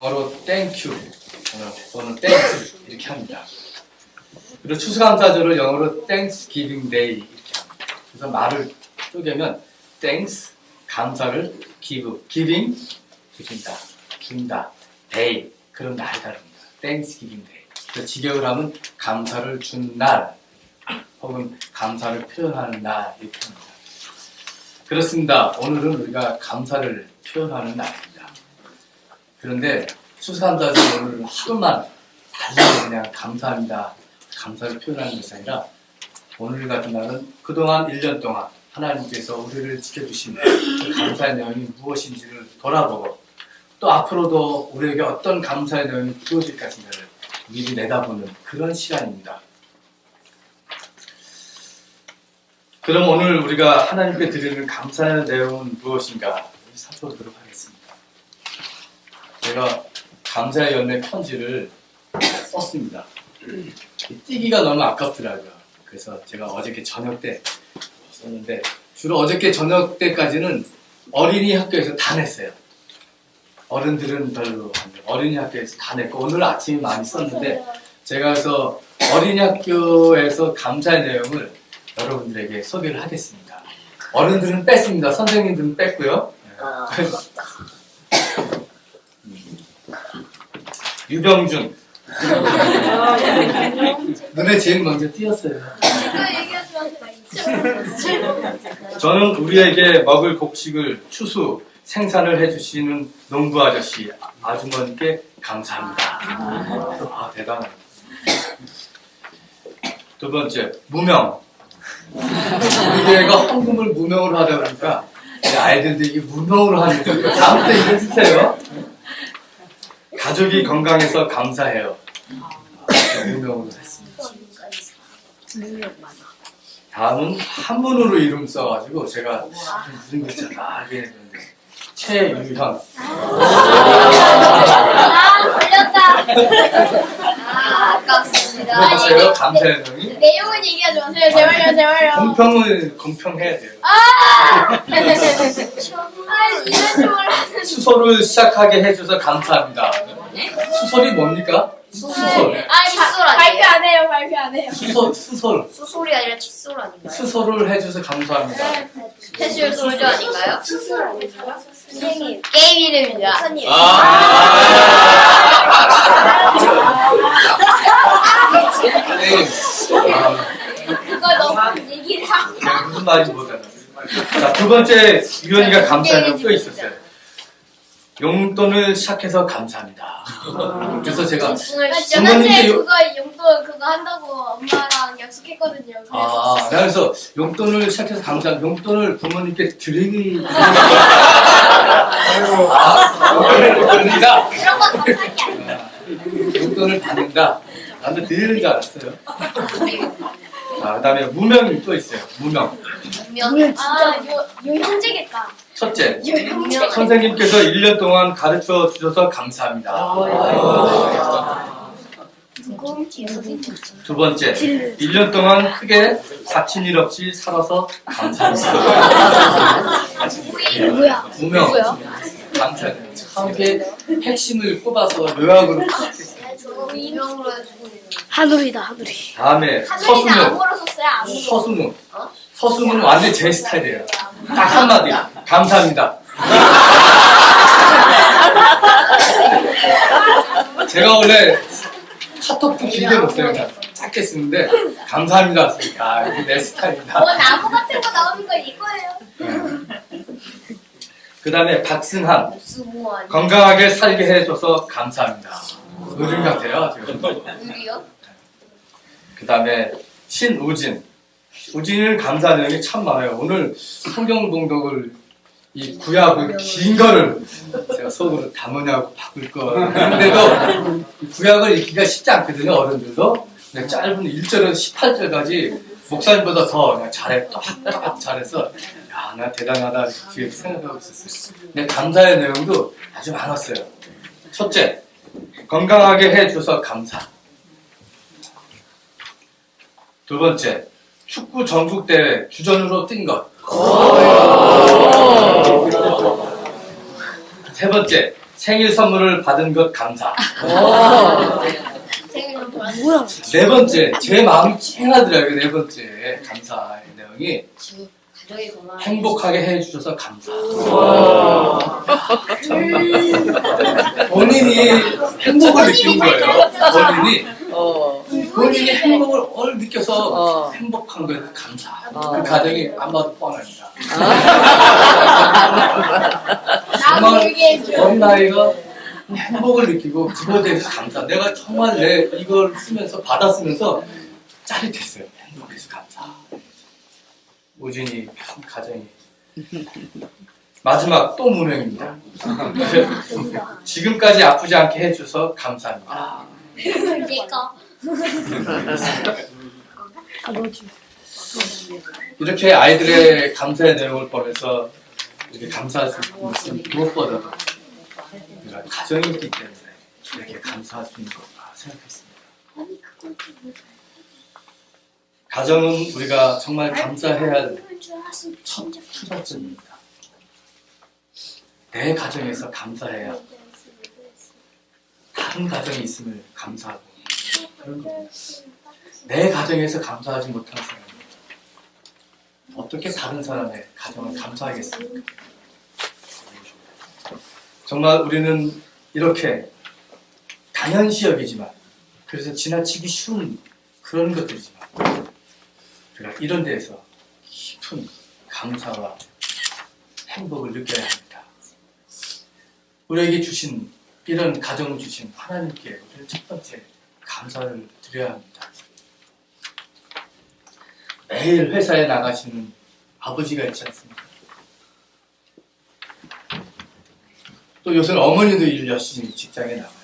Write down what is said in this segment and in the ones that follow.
영어로 땡큐 또는 땡스 이렇게 합니다. 그리고 추수감사절을 영어로 Thanksgiving Day 이렇게 합니다. 그래서 말을 쪼개면 Thanks, 감사를 giving, 드린다, 준다, day, 그런 날 다릅니다. Thanksgiving Day. 그래서 직역을 하면 감사를 준 날, 혹은 감사를 표현하는 날 이렇게 합니다. 그렇습니다. 오늘은 우리가 감사를 표현하는 날입니다. 그런데 추수감사절 오늘 하루만 달리 그냥 감사합니다, 감사를 표현하는 것이 아니라 오늘 같은 날은 그동안 1년 동안 하나님께서 우리를 지켜주신 그 감사의 내용이 무엇인지를 돌아보고 또 앞으로도 우리에게 어떤 감사의 내용이 주어질 것인가를 미리 내다보는 그런 시간입니다. 그럼 오늘 우리가 하나님께 드리는 감사의 내용은 무엇인가 살펴보도록 하겠습니다. 제가 감사의 열매 편지를 썼습니다. 띄기가 너무 아깝더라고요. 그래서 제가 어저께 저녁 때 썼는데 주로 어저께 저녁 때까지는 어린이 학교에서 다 냈어요. 어른들은 별로 안 돼요. 어린이 학교에서 다 냈고 오늘 아침에 많이 썼는데 제가 그래서 어린이 학교에서 감사의 내용을 여러분들에게 소개를 하겠습니다. 어른들은 뺐습니다. 선생님들은 뺐고요. 유병준 눈에 제일 먼저 띄었어요. 저는 우리에게 먹을 곡식을 추수 생산을 해주시는 농부 아저씨 아주머니께 감사합니다. 대단하다. 두 번째, 무명. 우리 교회가 헌금을 무명으로 하다 보니까 아이들도 이게 무명으로 하는 거예요. 다음부터 이거 주세요. 가족이 건강해서 감사해요. 무명으로 했습니다. 다음은 한문으로 이름 써가지고 제가 무슨 글자가 알겠는데 최유현. 걸렸다. 아깝습니다. 들어보세요. 감사의 내용이. 내용은 얘기하지 마세요. 제발요. 공평을 공평해야 돼요. 이런 식으로 하는. 수소를 시작하게 해줘서 감사합니다. 수소리 뭡니까? 수솔. 칫솔 아니에요? 발표 안 해요. 수솔. 수솔이 아니라 칫솔 아닌가요? 수소를 해줘서 감사합니다. 스페셜 솔저 아닌가요? 칫솔 아닌가요? 선생님. 게임 이름입니다. 선생님. 그걸 너무 얘기를 합니다. 무슨 말인지 모르겠어요. 자, 두 번째 유연이가 감사한 게 또 있었어요. 용돈을 시작해서 감사합니다. 그래서 제가 지난주에 그거 용돈 그거 한다고 엄마랑 약속했거든요. 그래서 용돈을 시작해서 감사합니다. 용돈을 부모님께 드립니다. 그런 건 감사한 게 아니에요. 용돈을 받는다. 나도 드리는 줄 알았어요. 그 다음에 무명이 또 있어요. 무명. 요 형제겠다. 첫째, 요 형제. 선생님께서 1년 동안 가르쳐 주셔서 감사합니다. 두 번째, 1년 동안 크게 다친 일 없이 살아서 감사합니다. 누구야? 무명. 감사해요. 함께 핵심을 뽑아서 요약으로 이명으로 하늘이다, 하늘이. 다음에 하늘이는 서수문. 암으로 썼어요. 암으로. 서수문. 서수문은 완전히 제 스타일이에요. 딱 한마디. 감사합니다. 제가 원래 카톡도 길게 못 써요. 그냥 짧게 쓰는데 감사합니다. 이게 내 스타일이다. 나무 같은 거 나오는 거 이거예요. 그 다음에 박승한. 수모 아니에요? 건강하게 살게 해줘서 감사합니다. 어른 같아요. 지금. 우리요? 그 다음에 신우진. 우진이는 감사 내용이 참 많아요. 오늘 성경 봉독을 이 구약을 긴 거를 제가 속으로 담으냐고 바꿀 거. 그런데도 구약을 읽기가 쉽지 않거든요. 어른들도. 근데 짧은 1절에서 18절까지 목사님보다 더 그냥 딱 잘해서 야, 나 대단하다 뒤에 생각하고 있었어요. 근데 감사의 내용도 아주 많았어요. 첫째, 건강하게 해줘서 감사. 두 번째, 축구 전국대회 주전으로 뛴 것. 세 번째, 생일 선물을 받은 것 감사. 생일 선물. 뭐야? 네 번째, 제 마음이 찡하더라고요. 네 번째 감사의 내용이 가족이 건강. 행복하게 해주셔서 감사. 본인이 행복을 느낀 거예요. 본인이 행복을 얼 느껴서 행복한 거예요. 감사. 그 가정이 안 봐도 뻔합니다. 정말 어린 아이가 행복을 느끼고 그거에 대해서 감사. 내가 정말 이걸 쓰면서 받았으면서 짜릿했어요. 행복해서 감사. 우진이 참 가정이. 마지막 또 무명입니다. 지금까지 아프지 않게 해줘서 감사합니다. 내꺼. 이렇게 아이들의 감사의 내용을 보면서 이렇게 감사할 수 있는 것은 무엇보다도 우리가 가정이 있기 때문에 이렇게 감사할 수 있는 것과 생각했습니다. 가정은 우리가 정말 감사해야 할 첫 출발점입니다. 내 가정에서 감사해야 다른 가정이 있음을 감사하고 그런 겁니다. 내 가정에서 감사하지 못하는 사람은 어떻게 다른 사람의 가정을 감사하겠습니까? 정말 우리는 이렇게 당연시 여기지만 그래서 지나치기 쉬운 그런 것들이지만 우리가 이런 데에서 깊은 감사와 행복을 느껴야 합니다. 우리에게 주신 이런 가정을 주신 하나님께 우리는 첫 번째 감사를 드려야 합니다. 매일 회사에 나가시는 아버지가 있지 않습니까? 또 요새는 어머니도 일 열심히 직장에 나가요.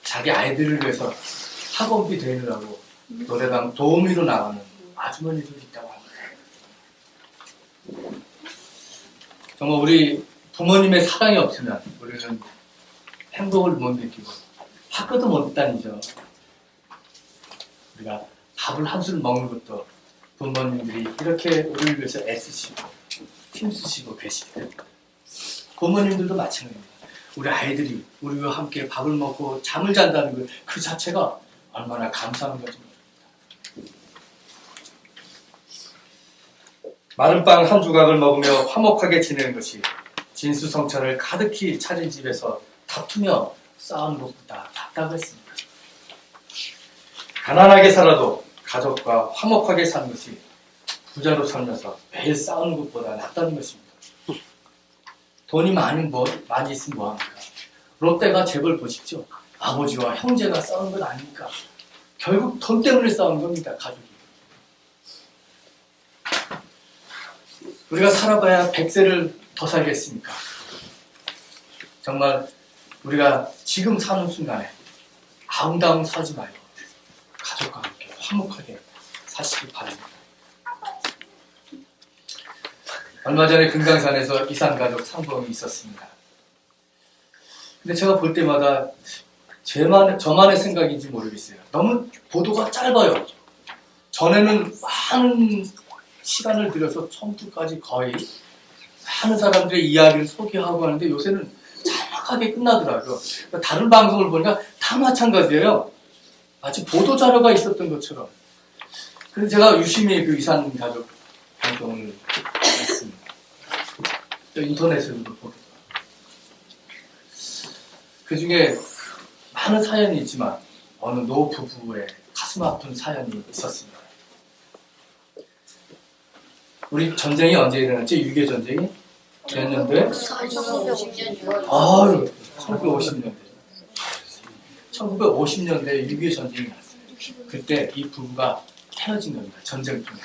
자기 아이들을 위해서 학원비 대느라고 노래방 도우미로 나가는 아주머니도 있다고 합니다. 정말 우리 부모님의 사랑이 없으면 우리는 행복을 못 느끼고 학교도 못 다니죠. 우리가 밥을 한 술 먹는 것도 부모님들이 이렇게 우리를 위해서 애쓰시고 힘쓰시고 계시기 때문에 부모님들도 마찬가지입니다. 우리 아이들이 우리와 함께 밥을 먹고 잠을 잔다는 것 그 자체가 얼마나 감사한 건지 모릅니다. 마른 빵 한 조각을 먹으며 화목하게 지내는 것이 진수성찬을 가득히 차린 집에서 다투며 싸우는 것보다 낫다고 했습니다. 가난하게 살아도 가족과 화목하게 사는 것이 부자로 살면서 매일 싸우는 것보다 낫다는 것입니다. 돈이 많이 있으면 뭐합니까? 롯데가 재벌 보십시오. 아버지와 형제가 싸우는 건 아닙니까? 결국 돈 때문에 싸우는 겁니다. 가족이. 우리가 살아봐야 100세를 더 살겠습니까? 정말 우리가 지금 사는 순간에 아웅다웅 사지 말고 가족과 함께 화목하게 사시기 바랍니다. 얼마 전에 금강산에서 이산가족 상봉이 있었습니다. 근데 제가 볼 때마다 저만의 생각인지 모르겠어요. 너무 보도가 짧아요. 전에는 많은 시간을 들여서 처음부터까지 거의 많은 사람들의 이야기를 소개하고 하는데 요새는 정확하게 끝나더라고요. 다른 방송을 보니까 다 마찬가지예요. 마치 보도자료가 있었던 것처럼. 그래서 제가 유심히 그 이산가족 방송을 했습니다. 인터넷으로도 보기도 그 중에 많은 사연이 있지만 어느 노 부부의 가슴 아픈 사연이 있었습니다. 우리 전쟁이 언제 일어났지? 6.25 전쟁이? 몇 년도에? 1950년 6월. 아유, 1950년대. 1950년대에 6.25 전쟁이 났어요. 그때 이 부부가 헤어진 겁니다. 전쟁통에.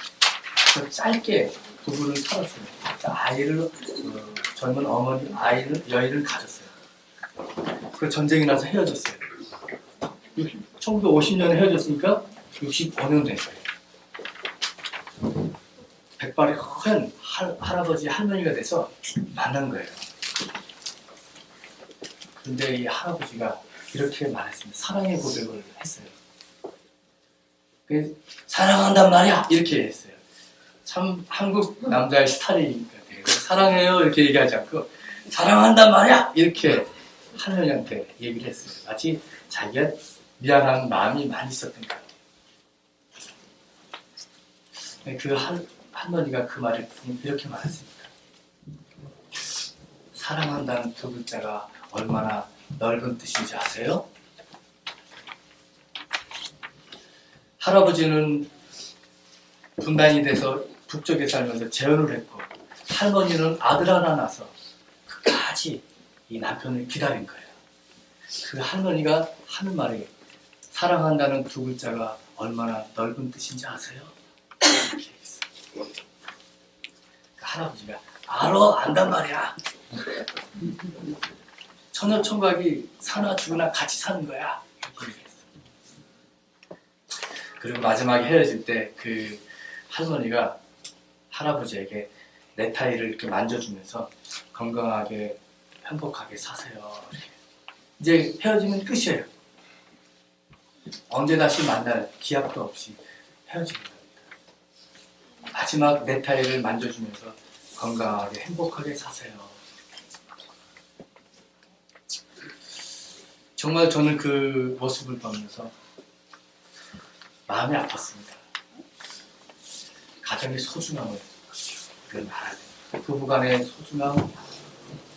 그래서 짧게 부부를 살았어요. 아이를, 젊은 어머니, 여인을 가졌어요. 그 전쟁이 나서 헤어졌어요. 1950년에 헤어졌으니까 65년 됐어요. 백발이 큰 할아버지, 할머니가 돼서 만난 거예요. 그런데 이 할아버지가 이렇게 말했습니다. 사랑의 고백을 했어요. 사랑한단 말이야! 이렇게 했어요. 참 한국 남자의 스타일인 것 같아요. 사랑해요 이렇게 얘기하지 않고 사랑한단 말이야. 이렇게 할머니한테 얘기를 했어요. 마치 자기가 미안한 마음이 많이 있었던 것 같아요. 그 할머니가 그 말을 이렇게 말했습니다. 사랑한다는 두 글자가 얼마나 넓은 뜻인지 아세요? 할아버지는 분단이 돼서 북쪽에 살면서 재혼을 했고 할머니는 아들 하나 낳아서 끝까지 이 남편을 기다린 거예요. 그 할머니가 하는 말이 사랑한다는 두 글자가 얼마나 넓은 뜻인지 아세요? 이렇게 얘기했어요. 그 할아버지가 안단 말이야. 처녀 총각이 사나 죽으나 같이 사는 거야. 이렇게 얘기했어요. 그리고 마지막에 헤어질 때 그 할머니가 할아버지에게 넥타이를 이렇게 만져주면서 건강하게 행복하게 사세요. 이제 헤어지면 끝이에요. 언제 다시 만날 기약도 없이 헤어지는 겁니다. 마지막 넥타이를 만져주면서 건강하게 행복하게 사세요. 정말 저는 그 모습을 보면서 마음이 아팠습니다. 가정의 소중함을 말해야 돼요. 부부간의 소중함,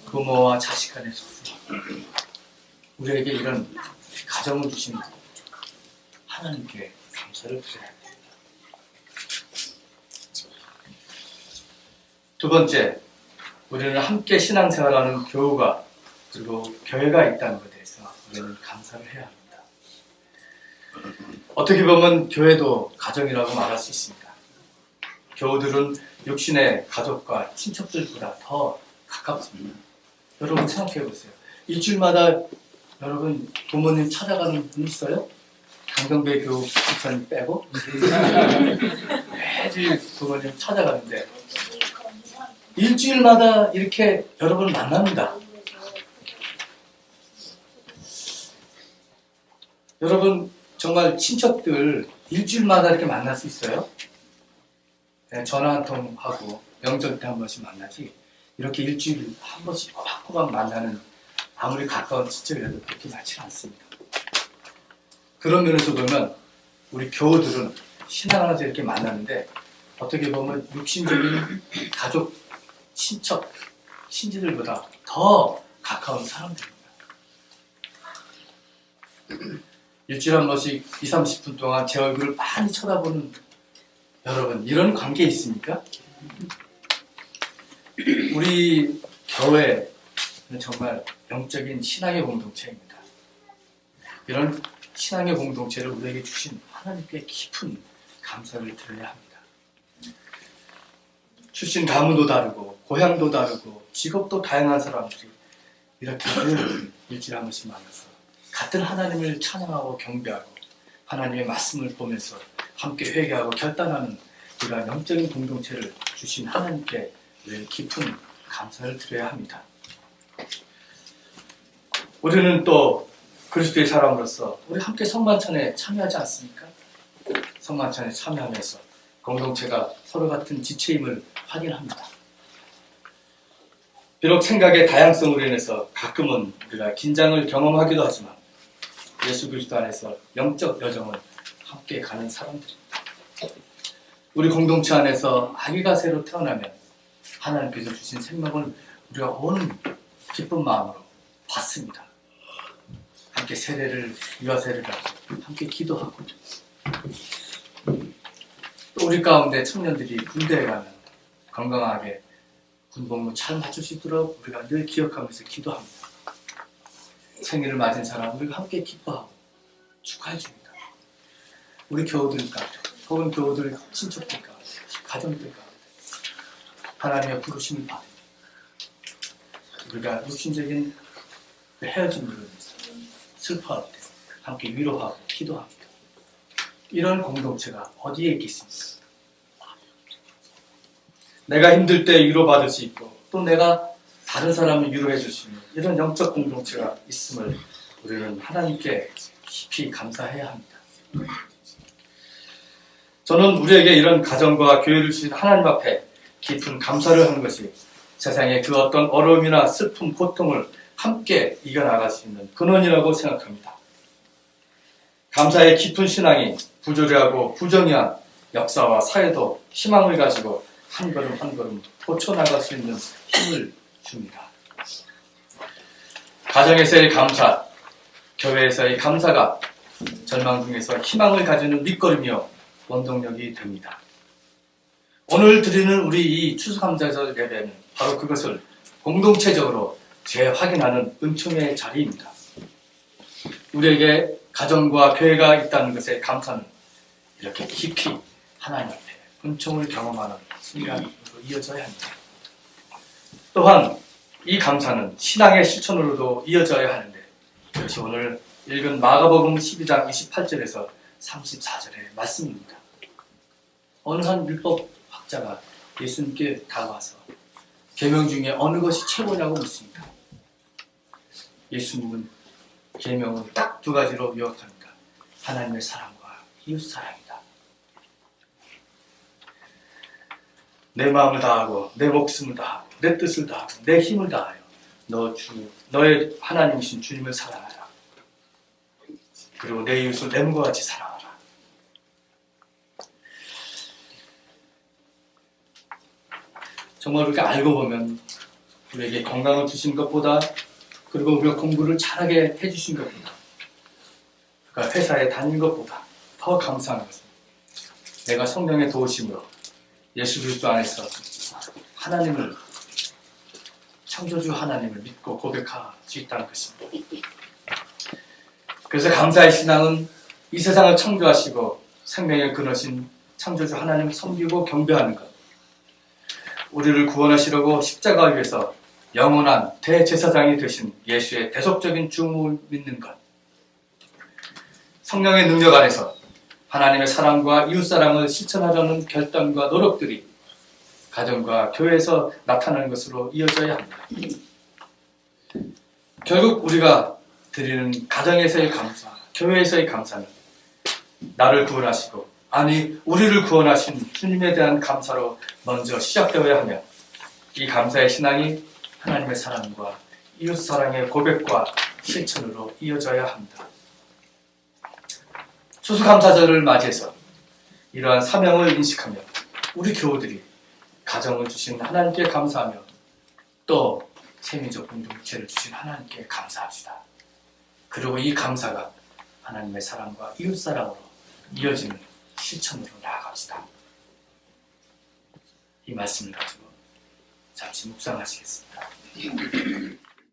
부모와 자식 간의 소중함. 우리에게 이런 가정을 주신 하나님께 감사를 드려야 됩니다. 두 번째, 우리는 함께 신앙생활하는 교우가 그리고 교회가 있다는 것에 대해서 우리는 감사를 해야 합니다. 어떻게 보면 교회도 가정이라고 말할 수 있습니다. 교우들은 육신의 가족과 친척들보다 더 가깝습니다. 여러분 생각해 보세요. 일주일마다 여러분 부모님 찾아가는 분 있어요? 강경배 교우 집사님 빼고 매일 부모님 찾아가는데 일주일마다 이렇게 여러분 만납니다. 여러분 정말 친척들 일주일마다 이렇게 만날 수 있어요? 전화 한 통 하고 명절 때 한 번씩 만나지 이렇게 일주일에 한 번씩 꼬박꼬박 만나는 아무리 가까운 친척이라도 그렇게 많지 않습니다. 그런 면에서 보면 우리 교우들은 신앙 안에서 이렇게 만나는데 어떻게 보면 육신적인 가족, 친척, 친지들보다 더 가까운 사람들입니다. 일주일에 한 번씩 20-30분 동안 제 얼굴을 많이 쳐다보는 여러분, 이런 관계 있습니까? 우리 교회는 정말 영적인 신앙의 공동체입니다. 이런 신앙의 공동체를 우리에게 주신 하나님께 깊은 감사를 드려야 합니다. 출신 가문도 다르고 고향도 다르고 직업도 다양한 사람들이 이렇게 늘 일주일에 한 번씩 만나서 같은 하나님을 찬양하고 경배하고 하나님의 말씀을 보면서 함께 회개하고 결단하는 이러한 영적인 공동체를 주신 하나님께 늘 깊은 감사를 드려야 합니다. 우리는 또 그리스도의 사람으로서 우리 함께 성만찬에 참여하지 않습니까? 성만찬에 참여하면서 공동체가 서로 같은 지체임을 확인합니다. 비록 생각의 다양성으로 인해서 가끔은 우리가 긴장을 경험하기도 하지만 예수 그리스도 안에서 영적 여정을 함께 가는 사람들입니다. 우리 공동체 안에서 아기가 새로 태어나면 하나님께서 주신 생명을 우리가 온 기쁜 마음으로 받습니다. 함께 세례를 유아 세례를 하고 함께 기도하고 또 우리 가운데 청년들이 군대에 가면 건강하게 군복무 잘 맞출 수 있도록 우리가 늘 기억하면서 기도합니다. 생일을 맞은 사람 우리가 함께 기뻐하고 축하해 줍니다. 우리 교우들과 혹은 교우들 친척들과 가정들과 하나님의 부르심을 받습니다. 우리가 육신적인 헤어짐으로 인해서 슬퍼할 때 함께 위로하고 기도합니다. 이런 공동체가 어디에 있겠습니까? 내가 힘들 때 위로받을 수 있고 또 내가 다른 사람을 위로해 줄 수 있는 이런 영적 공동체가 있음을 우리는 하나님께 깊이 감사해야 합니다. 저는 우리에게 이런 가정과 교회를 주신 하나님 앞에 깊은 감사를 하는 것이 세상의 그 어떤 어려움이나 슬픔, 고통을 함께 이겨나갈 수 있는 근원이라고 생각합니다. 감사의 깊은 신앙이 부조리하고 부정의한 역사와 사회도 희망을 가지고 한 걸음 한 걸음 고쳐나갈 수 있는 힘을 줍니다. 가정에서의 감사, 교회에서의 감사가 절망 중에서 희망을 가지는 밑거름이요 원동력이 됩니다. 오늘 드리는 우리 이 추수감사절 예배는 바로 그것을 공동체적으로 재확인하는 은총의 자리입니다. 우리에게 가정과 교회가 있다는 것에 감사는 이렇게 깊이 하나님 앞에 은총을 경험하는 순간으로 이어져야 합니다. 또한 이 감사는 신앙의 실천으로도 이어져야 하는데 이것이 오늘 읽은 마가복음 12장 28절에서 34절의 말씀입니다. 어느 한 율법학자가 예수님께 다가와서 계명 중에 어느 것이 최고냐고 묻습니다. 예수님은 계명은 딱 두 가지로 요약합니다. 하나님의 사랑과 이웃 사랑이다. 내 마음을 다하고 내 목숨을 다하고 내 뜻을 다하고 내 힘을 다하여 너의 하나님이신 주님을 사랑하라. 그리고 내 이웃을 내 몸과 같이 사랑하라. 정말 우리가 알고 보면 우리에게 건강을 주신 것보다 그리고 우리가 공부를 잘하게 해주신 것보다 그러니까 회사에 다닌 것보다 더 감사한 것은 내가 성령의 도우심으로 예수 그리스도 안에서 하나님을 창조주 하나님을 믿고 고백할 수 있다는 것입니다. 그래서 감사의 신앙은 이 세상을 창조하시고 생명의 근원이신 창조주 하나님을 섬기고 경배하는 것, 우리를 구원하시려고 십자가 위에서 영원한 대제사장이 되신 예수의 대속적인 중임을 믿는 것, 성령의 능력 안에서 하나님의 사랑과 이웃사랑을 실천하려는 결단과 노력들이 가정과 교회에서 나타나는 것으로 이어져야 합니다. 결국 우리가 드리는 가정에서의 감사, 교회에서의 감사는 나를 구원하시고 아니 우리를 구원하신 주님에 대한 감사로 먼저 시작되어야 하며 이 감사의 신앙이 하나님의 사랑과 이웃사랑의 고백과 실천으로 이어져야 합니다. 추수감사절을 맞이해서 이러한 사명을 인식하며 우리 교우들이 가정을 주신 하나님께 감사하며 또 생애적 공동체를 주신 하나님께 감사합시다. 그리고 이 감사가 하나님의 사랑과 이웃사랑으로 이어지는 실천으로 나아갑시다. 이 말씀을 가지고 잠시 묵상하시겠습니다.